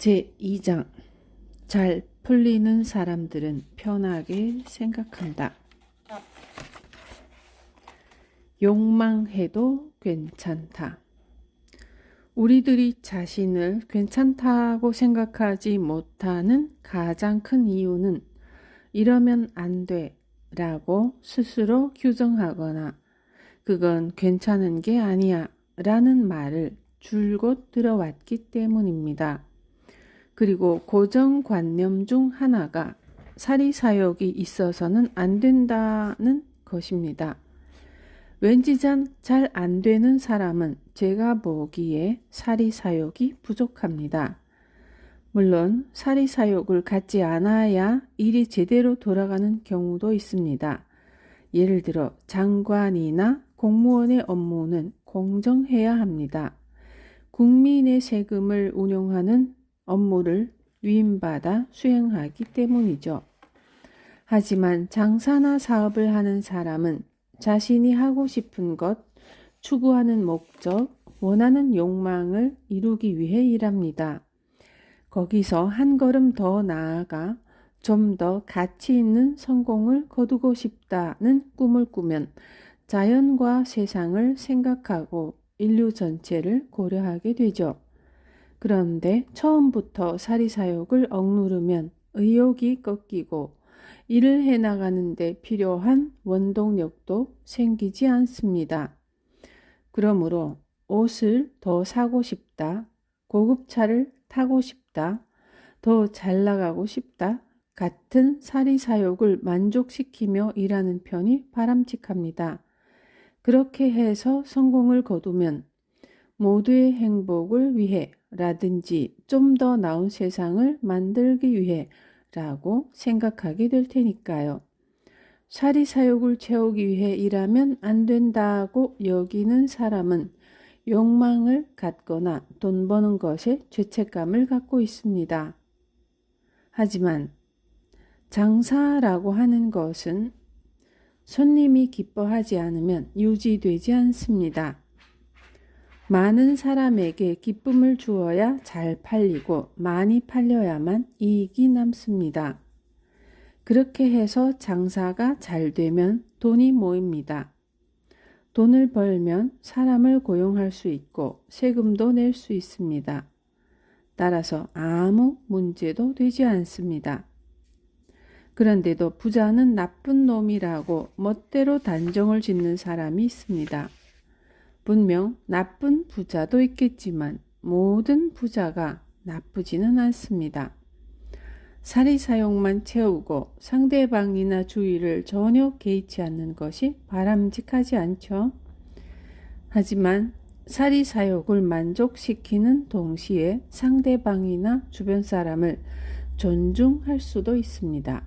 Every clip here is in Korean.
제2장 잘 풀리는 사람들은 편하게 생각한다. 욕망해도 괜찮다. 우리들이 자신을 괜찮다고 생각하지 못하는 가장 큰 이유는 이러면 안 돼 라고 스스로 규정하거나 그건 괜찮은 게 아니야 라는 말을 줄곧 들어왔기 때문입니다. 그리고 고정관념 중 하나가 사리사욕이 있어서는 안 된다는 것입니다. 왠지 잘 안 되는 사람은 제가 보기에 사리사욕이 부족합니다. 물론 사리사욕을 갖지 않아야 일이 제대로 돌아가는 경우도 있습니다. 예를 들어 장관이나 공무원의 업무는 공정해야 합니다. 국민의 세금을 운용하는 업무를 위임받아 수행하기 때문이죠. 하지만 장사나 사업을 하는 사람은 자신이 하고 싶은 것, 추구하는 목적, 원하는 욕망을 이루기 위해 일합니다. 거기서 한 걸음 더 나아가 좀 더 가치 있는 성공을 거두고 싶다는 꿈을 꾸면 자연과 세상을 생각하고 인류 전체를 고려하게 되죠. 그런데 처음부터 사리사욕을 억누르면 의욕이 꺾이고 일을 해나가는 데 필요한 원동력도 생기지 않습니다. 그러므로 옷을 더 사고 싶다, 고급차를 타고 싶다, 더 잘 나가고 싶다 같은 사리사욕을 만족시키며 일하는 편이 바람직합니다. 그렇게 해서 성공을 거두면 모두의 행복을 위해 라든지 좀 더 나은 세상을 만들기 위해 라고 생각하게 될 테니까요. 사리사욕을 채우기 위해 일하면 안 된다고 여기는 사람은 욕망을 갖거나 돈 버는 것에 죄책감을 갖고 있습니다. 하지만 장사라고 하는 것은 손님이 기뻐하지 않으면 유지되지 않습니다. 많은 사람에게 기쁨을 주어야 잘 팔리고 많이 팔려야만 이익이 남습니다. 그렇게 해서 장사가 잘 되면 돈이 모입니다. 돈을 벌면 사람을 고용할 수 있고 세금도 낼 수 있습니다. 따라서 아무 문제도 되지 않습니다. 그런데도 부자는 나쁜 놈이라고 멋대로 단정을 짓는 사람이 있습니다. 분명 나쁜 부자도 있겠지만 모든 부자가 나쁘지는 않습니다. 사리사욕만 채우고 상대방이나 주위를 전혀 개의치 않는 것이 바람직하지 않죠. 하지만 사리사욕을 만족시키는 동시에 상대방이나 주변 사람을 존중할 수도 있습니다.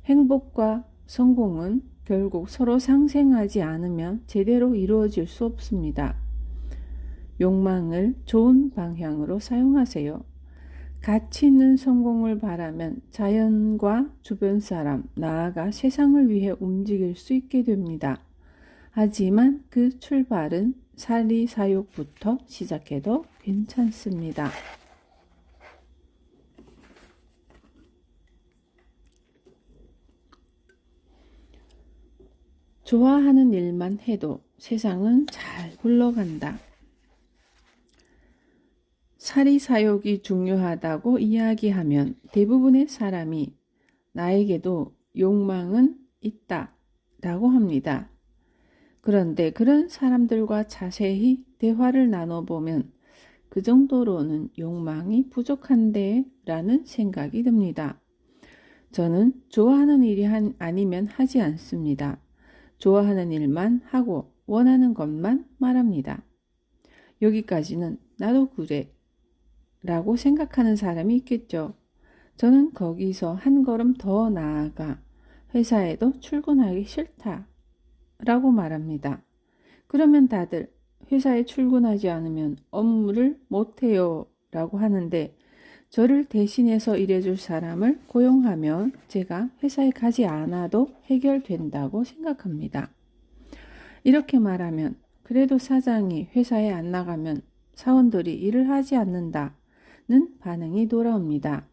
행복과 성공은 결국 서로 상생하지 않으면 제대로 이루어질 수 없습니다. 욕망을 좋은 방향으로 사용하세요. 가치 있는 성공을 바라면 자연과 주변 사람, 나아가 세상을 위해 움직일 수 있게 됩니다. 하지만 그 출발은 사리사욕부터 시작해도 괜찮습니다. 좋아하는 일만 해도 세상은 잘 굴러간다. 사리사욕이 중요하다고 이야기하면 대부분의 사람이 나에게도 욕망은 있다 라고 합니다. 그런데 그런 사람들과 자세히 대화를 나눠보면 그 정도로는 욕망이 부족한데 라는 생각이 듭니다. 저는 좋아하는 일이 아니면 하지 않습니다. 좋아하는 일만 하고 원하는 것만 말합니다. 여기까지는 나도 그래 라고 생각하는 사람이 있겠죠. 저는 거기서 한 걸음 더 나아가 회사에도 출근하기 싫다 라고 말합니다. 그러면 다들 회사에 출근하지 않으면 업무를 못해요 라고 하는데 저를 대신해서 일해줄 사람을 고용하면 제가 회사에 가지 않아도 해결된다고 생각합니다. 이렇게 말하면 그래도 사장이 회사에 안 나가면 사원들이 일을 하지 않는다. 반응이 돌아옵니다.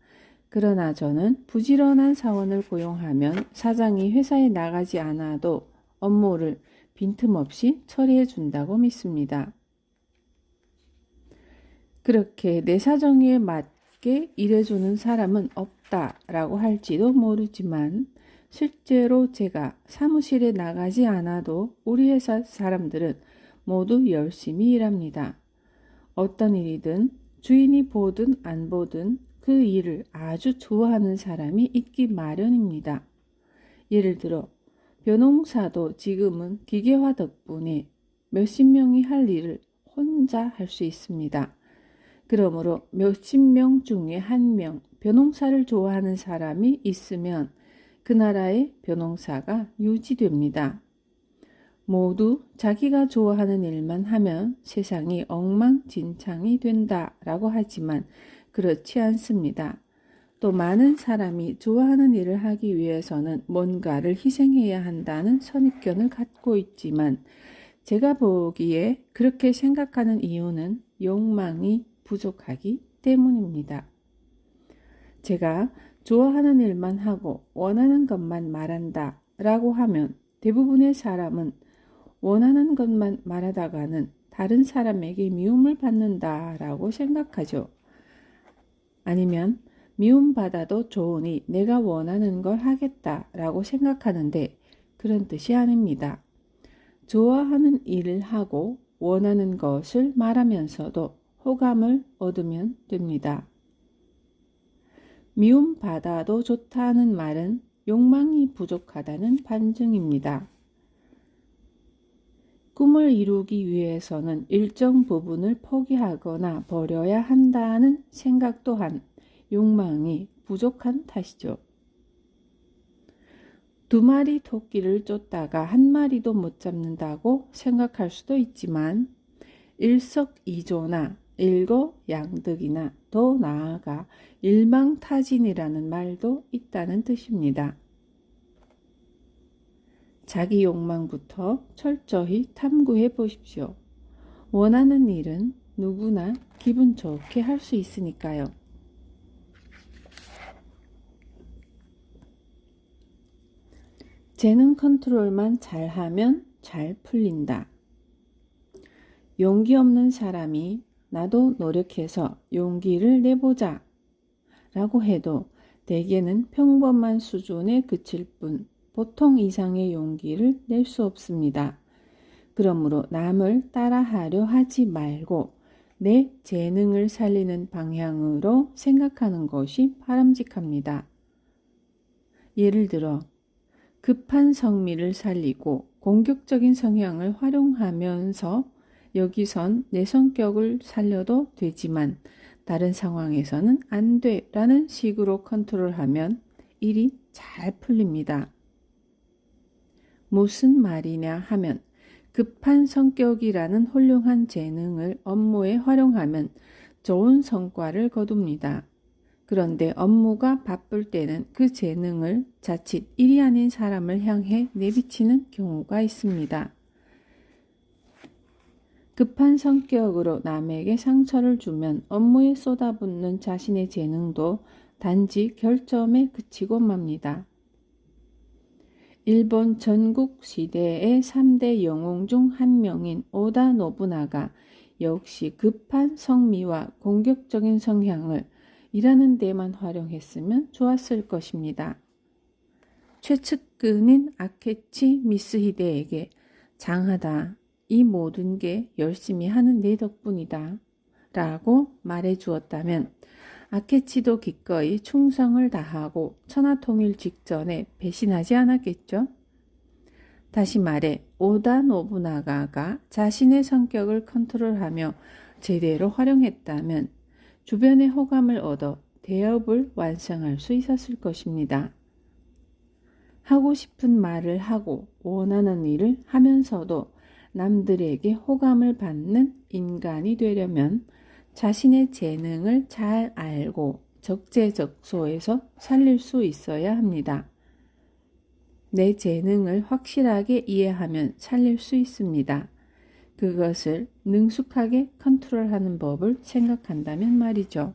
그러나 저는 부지런한 사원을 고용하면 사장이 회사에 나가지 않아도 업무를 빈틈없이 처리해 준다고 믿습니다. 그렇게 내 사정에 맞게 일해주는 사람은 없다라고 할지도 모르지만 실제로 제가 사무실에 나가지 않아도 우리 회사 사람들은 모두 열심히 일합니다. 어떤 일이든 주인이 보든 안 보든 그 일을 아주 좋아하는 사람이 있기 마련입니다. 예를 들어 벼농사도 지금은 기계화 덕분에 몇십 명이 할 일을 혼자 할 수 있습니다. 그러므로 몇십 명 중에 한 명 벼농사를 좋아하는 사람이 있으면 그 나라의 벼농사가 유지됩니다. 모두 자기가 좋아하는 일만 하면 세상이 엉망진창이 된다라고 하지만 그렇지 않습니다. 또 많은 사람이 좋아하는 일을 하기 위해서는 뭔가를 희생해야 한다는 선입견을 갖고 있지만 제가 보기에 그렇게 생각하는 이유는 욕망이 부족하기 때문입니다. 제가 좋아하는 일만 하고 원하는 것만 말한다 라고 하면 대부분의 사람은 원하는 것만 말하다가는 다른 사람에게 미움을 받는다 라고 생각하죠. 아니면 미움받아도 좋으니 내가 원하는 걸 하겠다 라고 생각하는데 그런 뜻이 아닙니다. 좋아하는 일을 하고 원하는 것을 말하면서도 호감을 얻으면 됩니다. 미움받아도 좋다는 말은 욕망이 부족하다는 반증입니다. 꿈을 이루기 위해서는 일정 부분을 포기하거나 버려야 한다는 생각 또한 욕망이 부족한 탓이죠. 두 마리 토끼를 쫓다가 한 마리도 못 잡는다고 생각할 수도 있지만 일석이조나 일거양득이나 더 나아가 일망타진이라는 말도 있다는 뜻입니다. 자기 욕망부터 철저히 탐구해 보십시오. 원하는 일은 누구나 기분 좋게 할 수 있으니까요. 재능 컨트롤만 잘하면 잘 풀린다. 용기 없는 사람이 나도 노력해서 용기를 내보자 라고 해도 대개는 평범한 수준에 그칠 뿐 보통 이상의 용기를 낼 수 없습니다. 그러므로 남을 따라하려 하지 말고 내 재능을 살리는 방향으로 생각하는 것이 바람직합니다. 예를 들어 급한 성미를 살리고 공격적인 성향을 활용하면서 여기선 내 성격을 살려도 되지만 다른 상황에서는 안 돼 라는 식으로 컨트롤하면 일이 잘 풀립니다. 무슨 말이냐 하면 급한 성격이라는 훌륭한 재능을 업무에 활용하면 좋은 성과를 거둡니다. 그런데 업무가 바쁠 때는 그 재능을 자칫 일이 아닌 사람을 향해 내비치는 경우가 있습니다. 급한 성격으로 남에게 상처를 주면 업무에 쏟아붓는 자신의 재능도 단지 결점에 그치고 맙니다. 일본 전국 시대의 3대 영웅 중 한 명인 오다 노부나가 역시 급한 성미와 공격적인 성향을 일하는 데만 활용했으면 좋았을 것입니다. 최측근인 아케치 미스히데에게 장하다. 이 모든 게 열심히 하는 내 덕분이다. 라고 말해 주었다면 아케치도 기꺼이 충성을 다하고 천하통일 직전에 배신하지 않았겠죠? 다시 말해 오다 노부나가가 자신의 성격을 컨트롤하며 제대로 활용했다면 주변의 호감을 얻어 대업을 완성할 수 있었을 것입니다. 하고 싶은 말을 하고 원하는 일을 하면서도 남들에게 호감을 받는 인간이 되려면 자신의 재능을 잘 알고 적재적소에서 살릴 수 있어야 합니다. 내 재능을 확실하게 이해하면 살릴 수 있습니다. 그것을 능숙하게 컨트롤하는 법을 생각한다면 말이죠.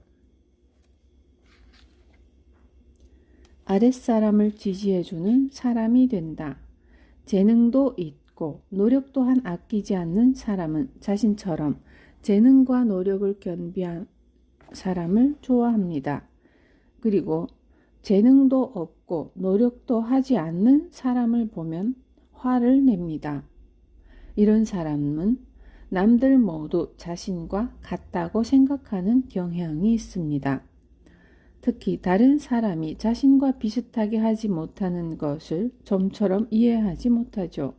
아랫사람을 지지해주는 사람이 된다. 재능도 있고 노력 또한 아끼지 않는 사람은 자신처럼 재능과 노력을 겸비한 사람을 좋아합니다. 그리고 재능도 없고 노력도 하지 않는 사람을 보면 화를 냅니다. 이런 사람은 남들 모두 자신과 같다고 생각하는 경향이 있습니다. 특히 다른 사람이 자신과 비슷하게 하지 못하는 것을 좀처럼 이해하지 못하죠.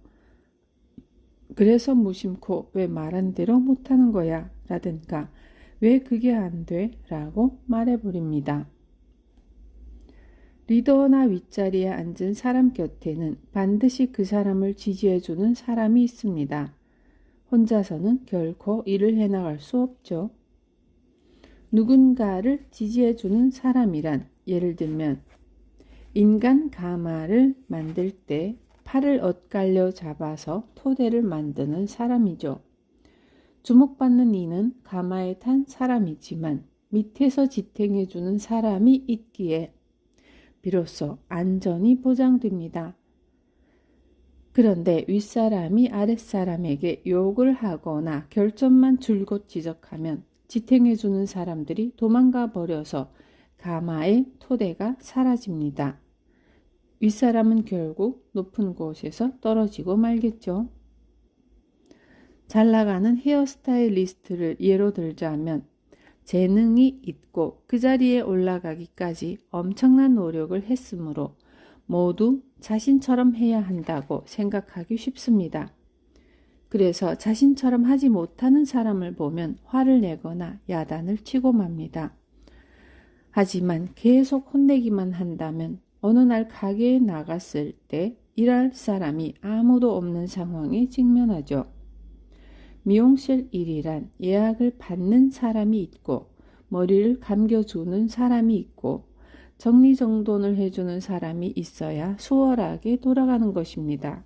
그래서 무심코 왜 말한 대로 못하는 거야? 라든가 왜 그게 안 돼? 라고 말해버립니다. 리더나 윗자리에 앉은 사람 곁에는 반드시 그 사람을 지지해주는 사람이 있습니다. 혼자서는 결코 일을 해나갈 수 없죠. 누군가를 지지해주는 사람이란 예를 들면 인간 가마를 만들 때 팔을 엇갈려 잡아서 토대를 만드는 사람이죠. 주목받는 이는 가마에 탄 사람이지만 밑에서 지탱해주는 사람이 있기에 비로소 안전이 보장됩니다. 그런데 윗사람이 아랫사람에게 욕을 하거나 결점만 줄곧 지적하면 지탱해주는 사람들이 도망가 버려서 가마의 토대가 사라집니다. 윗사람은 결국 높은 곳에서 떨어지고 말겠죠. 잘 나가는 헤어스타일리스트를 예로 들자면 재능이 있고 그 자리에 올라가기까지 엄청난 노력을 했으므로 모두 자신처럼 해야 한다고 생각하기 쉽습니다. 그래서 자신처럼 하지 못하는 사람을 보면 화를 내거나 야단을 치고 맙니다. 하지만 계속 혼내기만 한다면 어느 날 가게에 나갔을 때 일할 사람이 아무도 없는 상황에 직면하죠. 미용실 일이란 예약을 받는 사람이 있고 머리를 감겨주는 사람이 있고 정리정돈을 해주는 사람이 있어야 수월하게 돌아가는 것입니다.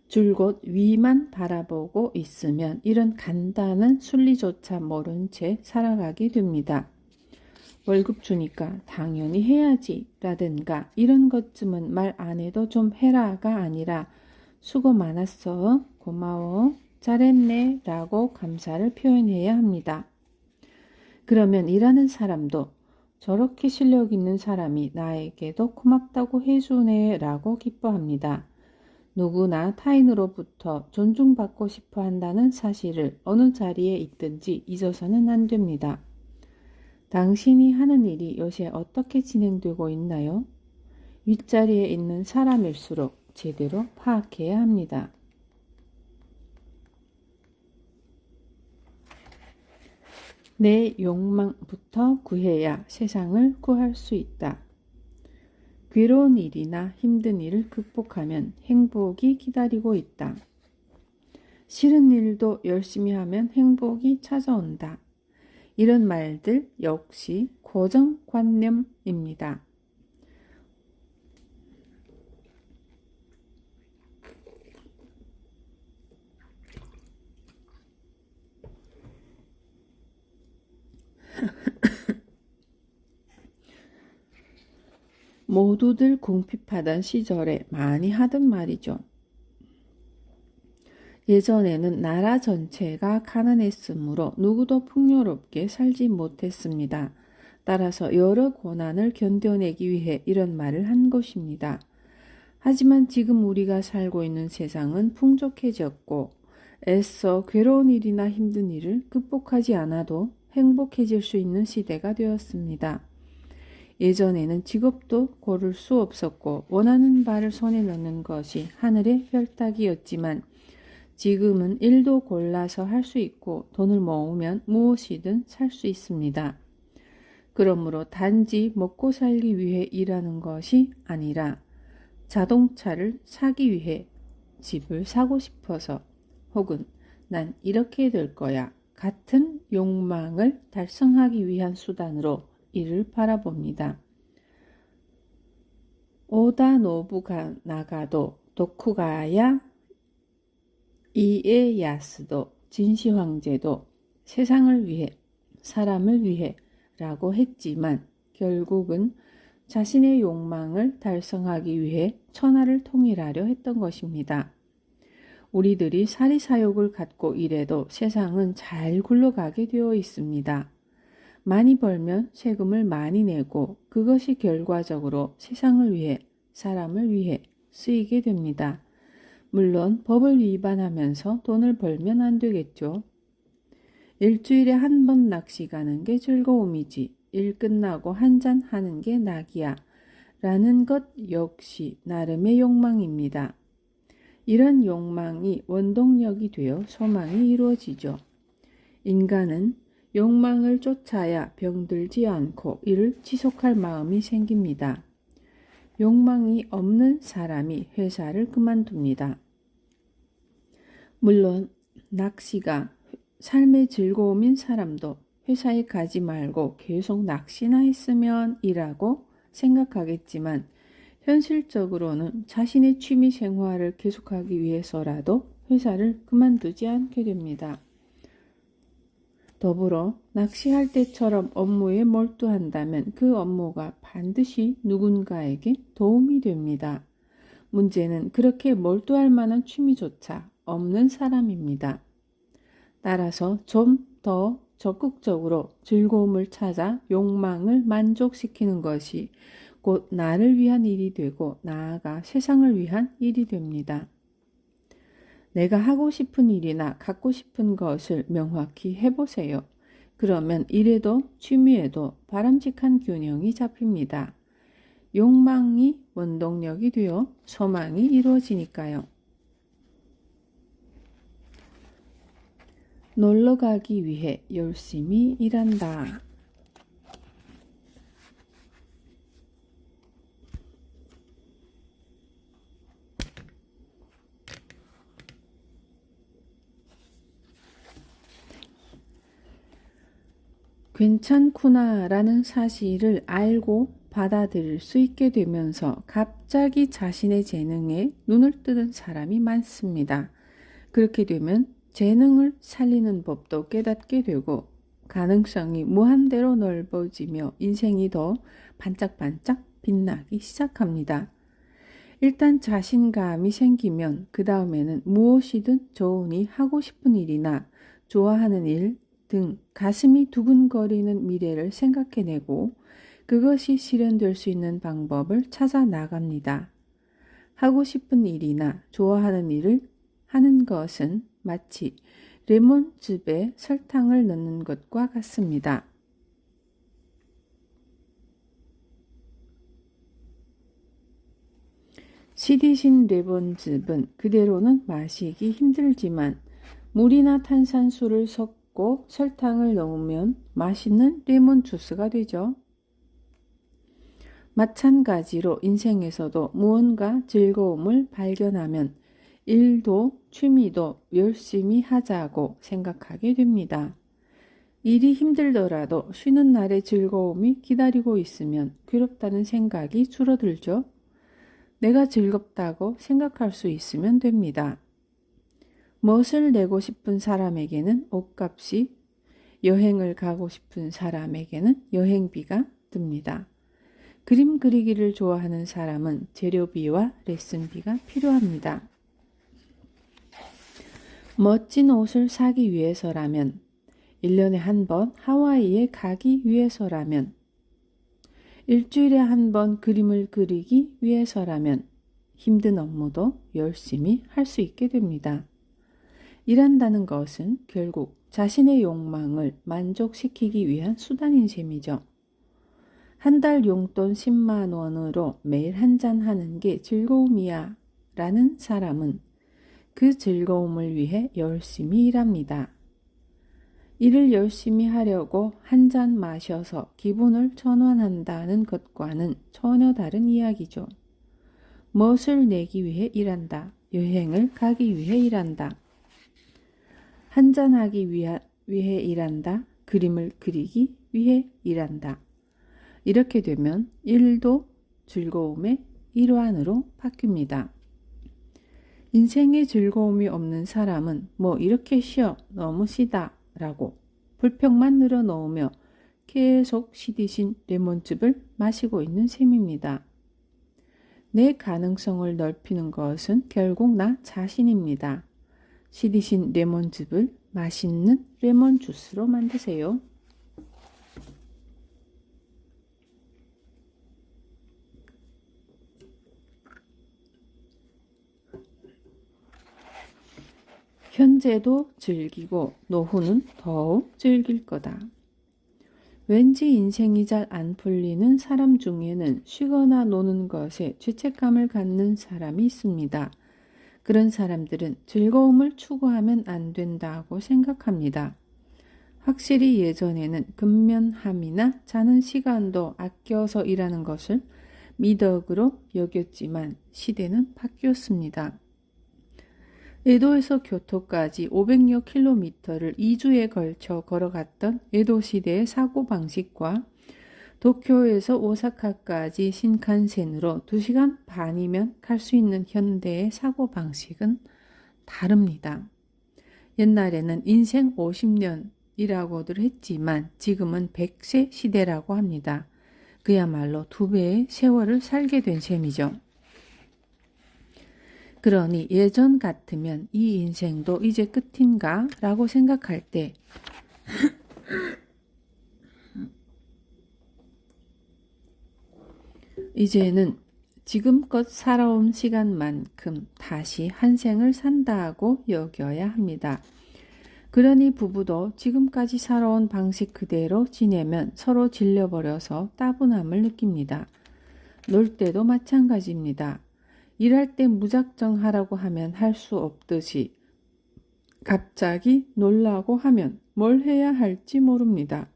줄곧 위만 바라보고 있으면 이런 간단한 순리조차 모른 채 살아가게 됩니다. 월급 주니까 당연히 해야지 라든가 이런 것쯤은 말 안 해도 좀 해라가 아니라 수고 많았어, 고마워, 잘했네 라고 감사를 표현해야 합니다. 그러면 일하는 사람도 저렇게 실력 있는 사람이 나에게도 고맙다고 해주네 라고 기뻐합니다. 누구나 타인으로부터 존중받고 싶어 한다는 사실을 어느 자리에 있든지 잊어서는 안 됩니다. 당신이 하는 일이 요새 어떻게 진행되고 있나요? 윗자리에 있는 사람일수록 제대로 파악해야 합니다. 내 욕망부터 구해야 세상을 구할 수 있다. 괴로운 일이나 힘든 일을 극복하면 행복이 기다리고 있다. 싫은 일도 열심히 하면 행복이 찾아온다. 이런 말들 역시 고정관념입니다. 모두들 궁핍하던 시절에 많이 하던 말이죠. 예전에는 나라 전체가 가난했으므로 누구도 풍요롭게 살지 못했습니다. 따라서 여러 고난을 견뎌내기 위해 이런 말을 한 것입니다. 하지만 지금 우리가 살고 있는 세상은 풍족해졌고 애써 괴로운 일이나 힘든 일을 극복하지 않아도 행복해질 수 있는 시대가 되었습니다. 예전에는 직업도 고를 수 없었고 원하는 바를 손에 넣는 것이 하늘의 별따기였지만 지금은 일도 골라서 할 수 있고 돈을 모으면 무엇이든 살 수 있습니다. 그러므로 단지 먹고 살기 위해 일하는 것이 아니라 자동차를 사기 위해 집을 사고 싶어서 혹은 난 이렇게 될 거야 같은 욕망을 달성하기 위한 수단으로 이를 바라봅니다. 오다 노부가 나가도 도쿠가야 이에야스도 진시황제도 세상을 위해 사람을 위해 라고 했지만 결국은 자신의 욕망을 달성하기 위해 천하를 통일하려 했던 것입니다. 우리들이 사리사욕을 갖고 일해도 세상은 잘 굴러가게 되어 있습니다. 많이 벌면 세금을 많이 내고 그것이 결과적으로 세상을 위해, 사람을 위해 쓰이게 됩니다. 물론 법을 위반하면서 돈을 벌면 안 되겠죠. 일주일에 한 번 낚시 가는 게 즐거움이지 일 끝나고 한 잔 하는 게 낙이야 라는 것 역시 나름의 욕망입니다. 이런 욕망이 원동력이 되어 소망이 이루어지죠. 인간은 욕망을 쫓아야 병들지 않고 이를 지속할 마음이 생깁니다. 욕망이 없는 사람이 회사를 그만둡니다. 물론 낚시가 삶의 즐거움인 사람도 회사에 가지 말고 계속 낚시나 했으면 이라고 생각하겠지만 현실적으로는 자신의 취미 생활을 계속하기 위해서라도 회사를 그만두지 않게 됩니다. 더불어 낚시할 때처럼 업무에 몰두한다면 그 업무가 반드시 누군가에게 도움이 됩니다. 문제는 그렇게 몰두할 만한 취미조차 없는 사람입니다. 따라서 좀 더 적극적으로 즐거움을 찾아 욕망을 만족시키는 것이 곧 나를 위한 일이 되고 나아가 세상을 위한 일이 됩니다. 내가 하고 싶은 일이나 갖고 싶은 것을 명확히 해보세요. 그러면 일에도 취미에도 바람직한 균형이 잡힙니다. 욕망이 원동력이 되어 소망이 이루어지니까요. 놀러 가기 위해 열심히 일한다. 괜찮구나 라는 사실을 알고 받아들일 수 있게 되면서 갑자기 자신의 재능에 눈을 뜨는 사람이 많습니다. 그렇게 되면 재능을 살리는 법도 깨닫게 되고 가능성이 무한대로 넓어지며 인생이 더 반짝반짝 빛나기 시작합니다. 일단 자신감이 생기면 그 다음에는 무엇이든 좋으니 하고 싶은 일이나 좋아하는 일 등 가슴이 두근거리는 미래를 생각해내고 그것이 실현될 수 있는 방법을 찾아 나갑니다. 하고 싶은 일이나 좋아하는 일을 하는 것은 마치 레몬즙에 설탕을 넣는 것과 같습니다. 시디신 레몬즙은 그대로는 마시기 힘들지만 물이나 탄산수를 섞고 설탕을 넣으면 맛있는 레몬 주스가 되죠. 마찬가지로 인생에서도 무언가 즐거움을 발견하면 일도 취미도 열심히 하자고 생각하게 됩니다. 일이 힘들더라도 쉬는 날의 즐거움이 기다리고 있으면 괴롭다는 생각이 줄어들죠. 내가 즐겁다고 생각할 수 있으면 됩니다. 멋을 내고 싶은 사람에게는 옷값이, 여행을 가고 싶은 사람에게는 여행비가 듭니다. 그림 그리기를 좋아하는 사람은 재료비와 레슨비가 필요합니다. 멋진 옷을 사기 위해서라면, 1년에 한 번 하와이에 가기 위해서라면, 일주일에 한 번 그림을 그리기 위해서라면 힘든 업무도 열심히 할 수 있게 됩니다. 일한다는 것은 결국 자신의 욕망을 만족시키기 위한 수단인 셈이죠. 한 달 용돈 10만 원으로 매일 한잔 하는 게 즐거움이야 라는 사람은 그 즐거움을 위해 열심히 일합니다. 일을 열심히 하려고 한 잔 마셔서 기분을 전환한다는 것과는 전혀 다른 이야기죠. 멋을 내기 위해 일한다. 여행을 가기 위해 일한다. 한잔하기 위해 일한다. 그림을 그리기 위해 일한다. 이렇게 되면 일도 즐거움의 일환으로 바뀝니다. 인생에 즐거움이 없는 사람은 뭐 이렇게 쉬어 너무 쉬다 라고 불평만 늘어놓으며 계속 시디신 레몬즙을 마시고 있는 셈입니다. 내 가능성을 넓히는 것은 결국 나 자신입니다. 시디신 레몬즙을 맛있는 레몬 주스로 만드세요. 현재도 즐기고 노후는 더욱 즐길 거다. 왠지 인생이 잘 안 풀리는 사람 중에는 쉬거나 노는 것에 죄책감을 갖는 사람이 있습니다. 그런 사람들은 즐거움을 추구하면 안 된다고 생각합니다. 확실히 예전에는 근면함이나 자는 시간도 아껴서 일하는 것을 미덕으로 여겼지만 시대는 바뀌었습니다. 에도에서 교토까지 500여 킬로미터를 2주에 걸쳐 걸어갔던 에도 시대의 사고방식과 도쿄에서 오사카까지 신칸센으로 2시간 반이면 갈 수 있는 현대의 사고방식은 다릅니다. 옛날에는 인생 50년이라고들 했지만 지금은 100세 시대라고 합니다. 그야말로 2배의 세월을 살게 된 셈이죠. 그러니 예전 같으면 이 인생도 이제 끝인가? 라고 생각할 때 이제는 지금껏 살아온 시간만큼 다시 한 생을 산다고 여겨야 합니다. 그러니 부부도 지금까지 살아온 방식 그대로 지내면 서로 질려버려서 따분함을 느낍니다. 놀 때도 마찬가지입니다. 일할 때 무작정 하라고 하면 할 수 없듯이 갑자기 놀라고 하면 뭘 해야 할지 모릅니다.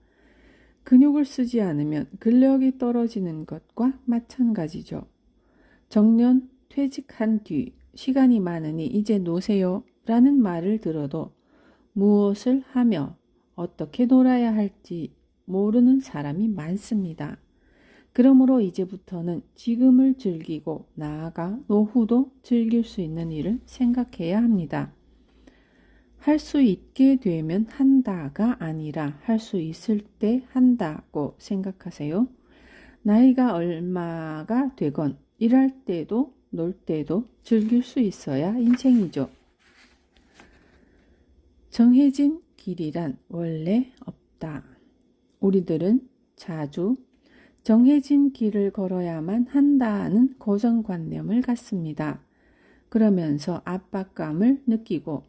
근육을 쓰지 않으면 근력이 떨어지는 것과 마찬가지죠. 정년 퇴직한 뒤 시간이 많으니 이제 노세요 라는 말을 들어도 무엇을 하며 어떻게 놀아야 할지 모르는 사람이 많습니다. 그러므로 이제부터는 지금을 즐기고 나아가 노후도 즐길 수 있는 일을 생각해야 합니다. 할 수 있게 되면 한다가 아니라 할 수 있을 때 한다고 생각하세요. 나이가 얼마가 되건 일할 때도 놀 때도 즐길 수 있어야 인생이죠. 정해진 길이란 원래 없다. 우리들은 자주 정해진 길을 걸어야만 한다는 고정관념을 갖습니다. 그러면서 압박감을 느끼고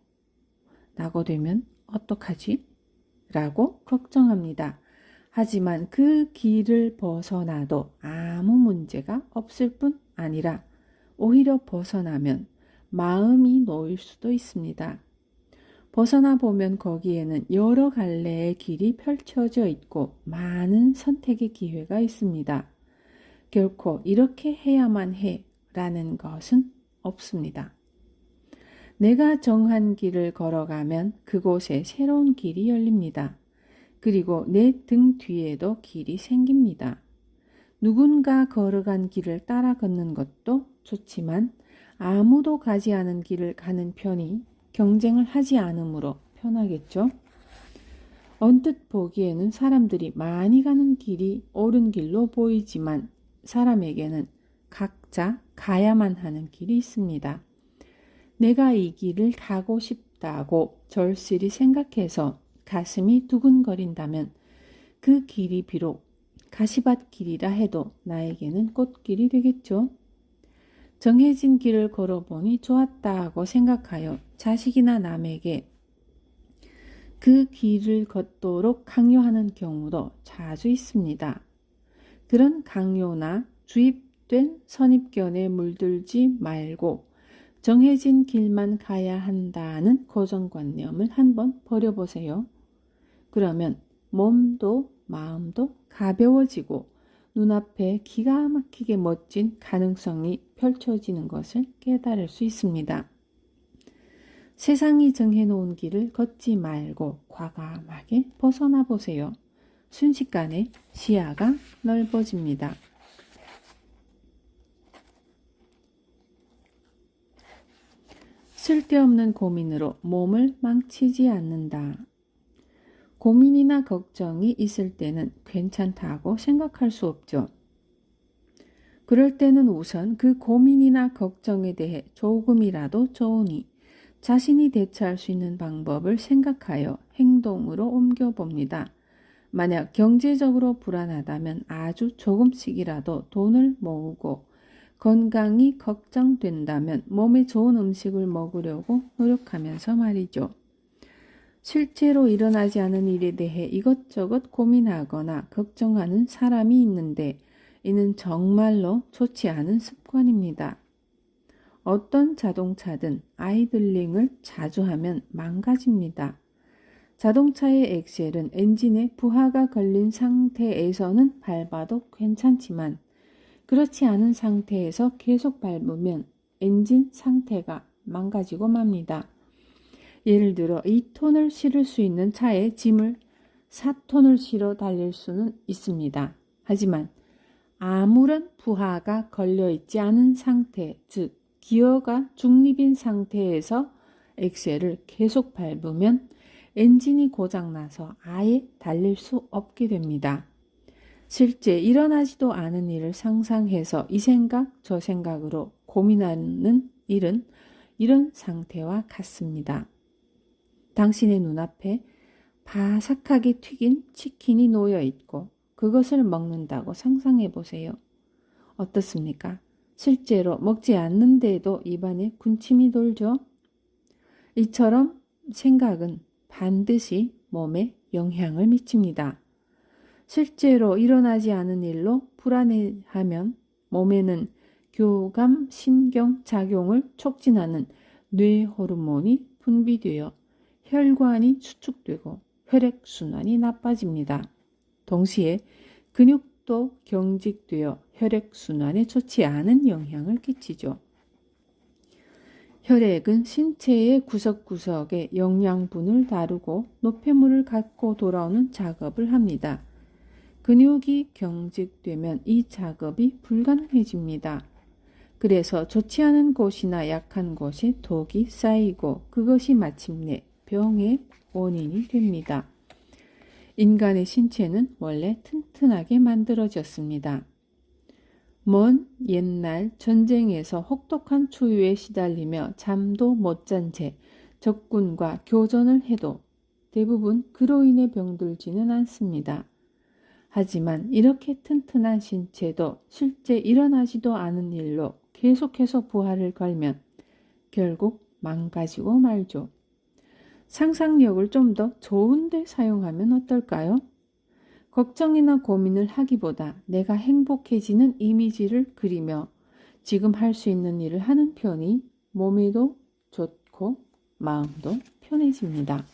나고 되면 어떡하지? 라고 걱정합니다. 하지만 그 길을 벗어나도 아무 문제가 없을 뿐 아니라 오히려 벗어나면 마음이 놓일 수도 있습니다. 벗어나 보면 거기에는 여러 갈래의 길이 펼쳐져 있고 많은 선택의 기회가 있습니다. 결코 이렇게 해야만 해 라는 것은 없습니다. 내가 정한 길을 걸어가면 그곳에 새로운 길이 열립니다. 그리고 내 등 뒤에도 길이 생깁니다. 누군가 걸어간 길을 따라 걷는 것도 좋지만 아무도 가지 않은 길을 가는 편이 경쟁을 하지 않으므로 편하겠죠. 언뜻 보기에는 사람들이 많이 가는 길이 옳은 길로 보이지만 사람에게는 각자 가야만 하는 길이 있습니다. 내가 이 길을 가고 싶다고 절실히 생각해서 가슴이 두근거린다면 그 길이 비록 가시밭 길이라 해도 나에게는 꽃길이 되겠죠. 정해진 길을 걸어보니 좋았다고 생각하여 자식이나 남에게 그 길을 걷도록 강요하는 경우도 자주 있습니다. 그런 강요나 주입된 선입견에 물들지 말고 정해진 길만 가야 한다는 고정관념을 한번 버려보세요. 그러면 몸도 마음도 가벼워지고 눈앞에 기가 막히게 멋진 가능성이 펼쳐지는 것을 깨달을 수 있습니다. 세상이 정해놓은 길을 걷지 말고 과감하게 벗어나 보세요. 순식간에 시야가 넓어집니다. 쓸데없는 고민으로 몸을 망치지 않는다. 고민이나 걱정이 있을 때는 괜찮다고 생각할 수 없죠. 그럴 때는 우선 그 고민이나 걱정에 대해 조금이라도 좋으니 자신이 대처할 수 있는 방법을 생각하여 행동으로 옮겨봅니다. 만약 경제적으로 불안하다면 아주 조금씩이라도 돈을 모으고 건강이 걱정된다면 몸에 좋은 음식을 먹으려고 노력하면서 말이죠. 실제로 일어나지 않은 일에 대해 이것저것 고민하거나 걱정하는 사람이 있는데 이는 정말로 좋지 않은 습관입니다. 어떤 자동차든 아이들링을 자주 하면 망가집니다. 자동차의 엑셀은 엔진에 부하가 걸린 상태에서는 밟아도 괜찮지만 그렇지 않은 상태에서 계속 밟으면 엔진 상태가 망가지고 맙니다. 예를 들어 2톤을 실을 수 있는 차에 짐을 4톤을 실어 달릴 수는 있습니다. 하지만 아무런 부하가 걸려있지 않은 상태, 즉 기어가 중립인 상태에서 엑셀을 계속 밟으면 엔진이 고장나서 아예 달릴 수 없게 됩니다. 실제 일어나지도 않은 일을 상상해서 이 생각 저 생각으로 고민하는 일은 이런 상태와 같습니다. 당신의 눈앞에 바삭하게 튀긴 치킨이 놓여 있고 그것을 먹는다고 상상해 보세요. 어떻습니까? 실제로 먹지 않는데도 입안에 군침이 돌죠? 이처럼 생각은 반드시 몸에 영향을 미칩니다. 실제로 일어나지 않은 일로 불안해하면 몸에는 교감 신경 작용을 촉진하는 뇌 호르몬이 분비되어 혈관이 수축되고 혈액순환이 나빠집니다. 동시에 근육도 경직되어 혈액순환에 좋지 않은 영향을 끼치죠. 혈액은 신체의 구석구석에 영양분을 다루고 노폐물을 갖고 돌아오는 작업을 합니다. 근육이 경직되면 이 작업이 불가능해집니다. 그래서 좋지 않은 곳이나 약한 곳에 독이 쌓이고 그것이 마침내 병의 원인이 됩니다. 인간의 신체는 원래 튼튼하게 만들어졌습니다. 먼 옛날 전쟁에서 혹독한 추위에 시달리며 잠도 못 잔 채 적군과 교전을 해도 대부분 그로 인해 병들지는 않습니다. 하지만 이렇게 튼튼한 신체도 실제 일어나지도 않은 일로 계속해서 부하를 걸면 결국 망가지고 말죠. 상상력을 좀 더 좋은 데 사용하면 어떨까요? 걱정이나 고민을 하기보다 내가 행복해지는 이미지를 그리며 지금 할 수 있는 일을 하는 편이 몸에도 좋고 마음도 편해집니다.